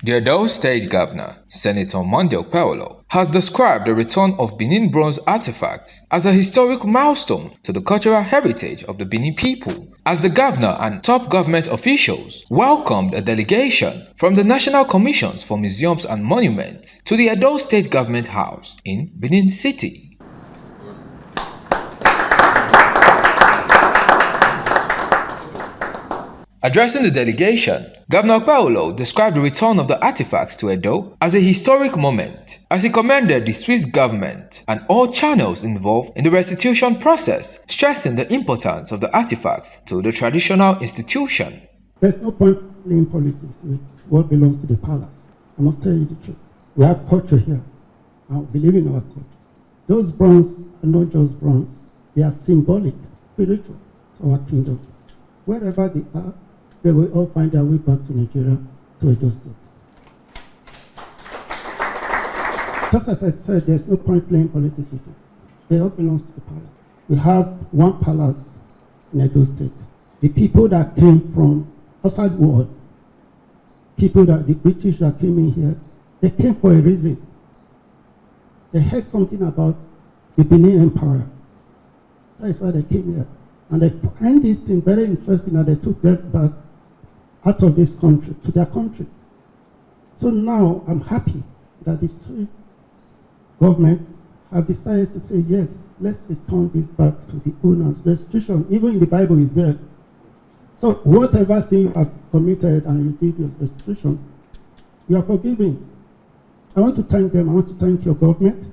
The Edo State Governor, Senator Okpebholo, has described the return of Bini Bronze artifacts as a historic milestone to the cultural heritage of the Bini people, as the governor and top government officials welcomed a delegation from the National Commissions for Museums and Monuments to the Edo State Government House in Benin City. Addressing the delegation, Governor Okpebholo described the return of the artifacts to Edo as a historic moment, as he commended the Swiss government and all channels involved in the restitution process, stressing the importance of the artifacts to the traditional institution. There's no point playing politics with what belongs to the palace. I must tell you the truth. We have culture here. I believe in our culture. Those bronze are not just bronze. They are symbolic, spiritual to our kingdom. Wherever they are, they will all find their way back to Nigeria, to Edo State. Just as I said, there's no point playing politics with it. It all belongs to the palace. We have one palace in Edo State. The people that came from outside world, people that the British that came in here, they came for a reason. They heard something about the Benin Empire. That is why they came here. And they find this thing very interesting, and they took them back out of this country, to their country. So now I'm happy that the Swiss government have decided to say, yes, let's return this back to the owners. Restitution, even in the Bible, is there. So whatever sin you have committed and you did your restitution, you are forgiven. I want to thank them. I want to thank your government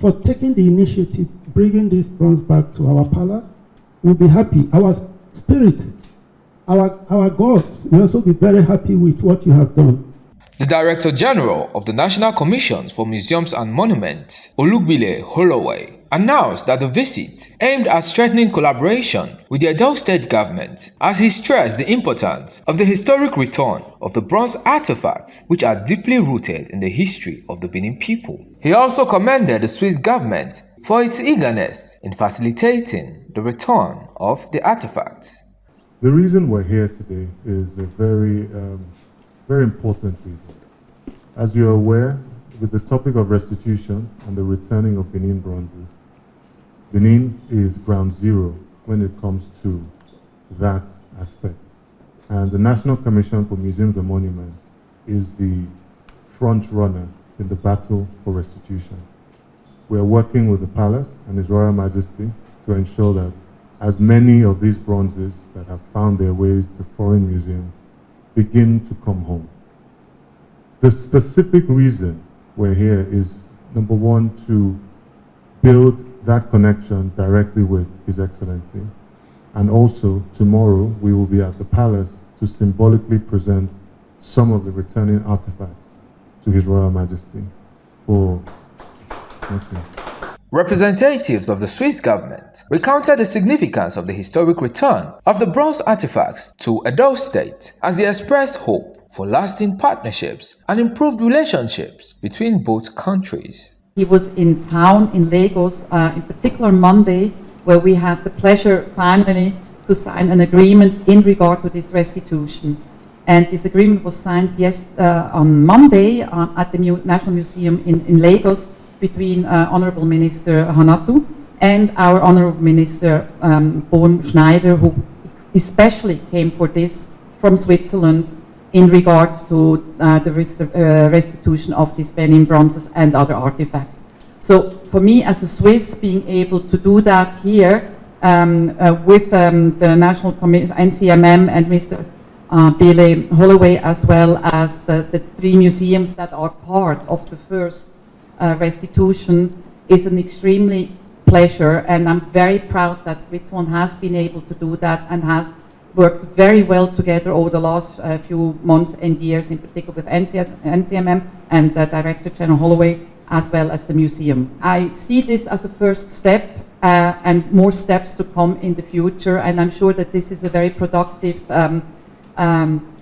for taking the initiative, bringing this bronze back to our palace. We'll be happy. Our spirit, our gods will also be very happy with what you have done. The Director General of the National Commissions for Museums and Monuments, Okpebholo, announced that the visit aimed at strengthening collaboration with the Edo State government, as he stressed the importance of the historic return of the bronze artifacts, which are deeply rooted in the history of the Benin people. He also commended the Swiss government for its eagerness in facilitating the return of the artifacts. The reason we're here today is a very important reason. As you're aware, with the topic of restitution and the returning of Benin bronzes, Benin is ground zero when it comes to that aspect. And the National Commission for Museums and Monuments is the front runner in the battle for restitution. We are working with the Palace and His Royal Majesty to ensure that as many of these bronzes that have found their ways to foreign museums begin to come home. The specific reason we're here is, number one, to build that connection directly with His Excellency. And also, tomorrow, we will be at the Palace to symbolically present some of the returning artifacts to His Royal Majesty for... Thank you. Representatives of the Swiss government recounted the significance of the historic return of the bronze artifacts to Edo State, as they expressed hope for lasting partnerships and improved relationships between both countries. He was in town in Lagos, in particular Monday, where we had the pleasure finally to sign an agreement in regard to this restitution. And this agreement was signed on Monday at the National Museum in Lagos, between Honorable Minister Hanatu and our Honorable Minister Bohn Schneider, who especially came for this from Switzerland in regard to the restitution of these Benin bronzes and other artifacts. So for me as a Swiss, being able to do that here with the National Commission, NCMM and Mr. Bini Holloway, as well as the three museums that are part of the first restitution, is an extremely pleasure, and I'm very proud that Switzerland has been able to do that and has worked very well together over the last few months and years, in particular with NCMM and Director General Holloway, as well as the museum. I see this as a first step and more steps to come in the future, and I'm sure that this is a very productive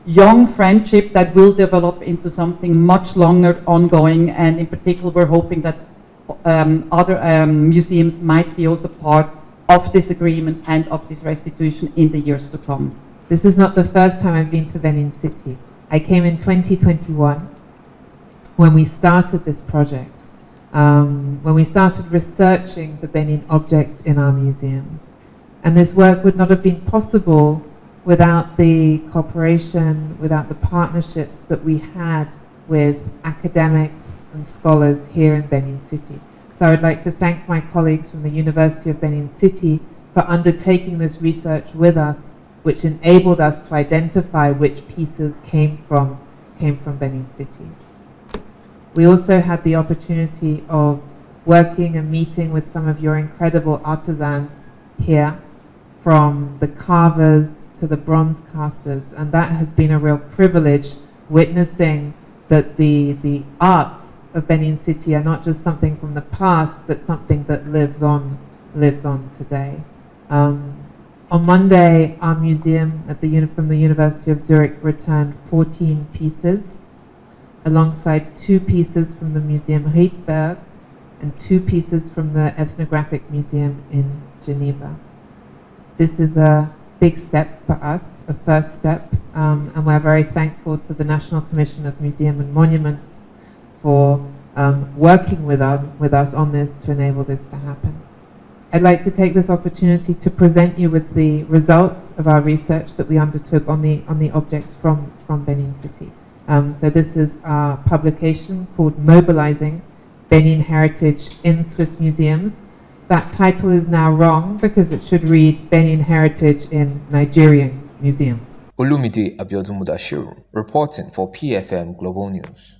young friendship that will develop into something much longer ongoing, and in particular we're hoping that other museums might be also part of this agreement and of this restitution in the years to come. This is not the first time I've been to Benin City. I came in 2021 when we started this project, when we started researching the Benin objects in our museums. And this work would not have been possible without the cooperation, without the partnerships that we had with academics and scholars here in Benin City. So I would like to thank my colleagues from the University of Benin City for undertaking this research with us, which enabled us to identify which pieces came from Benin City. We also had the opportunity of working and meeting with some of your incredible artisans here, from the carvers to the bronze casters, and that has been a real privilege, witnessing that the arts of Benin City are not just something from the past, but something that lives on today. On Monday, our museum from the University of Zurich returned 14 pieces, alongside 2 pieces from the Museum Riedberg and 2 pieces from the Ethnographic Museum in Geneva. This is a big step for us, a first step, and we're very thankful to the National Commission of Museum and Monuments for working with us on this to enable this to happen. I'd like to take this opportunity to present you with the results of our research that we undertook on the objects from Benin City. So this is our publication called Mobilizing Benin Heritage in Swiss Museums. That title is now wrong because it should read Benin Heritage in Nigerian Museums. Olumide Abiodun Mudashiru, reporting for PFM Global News.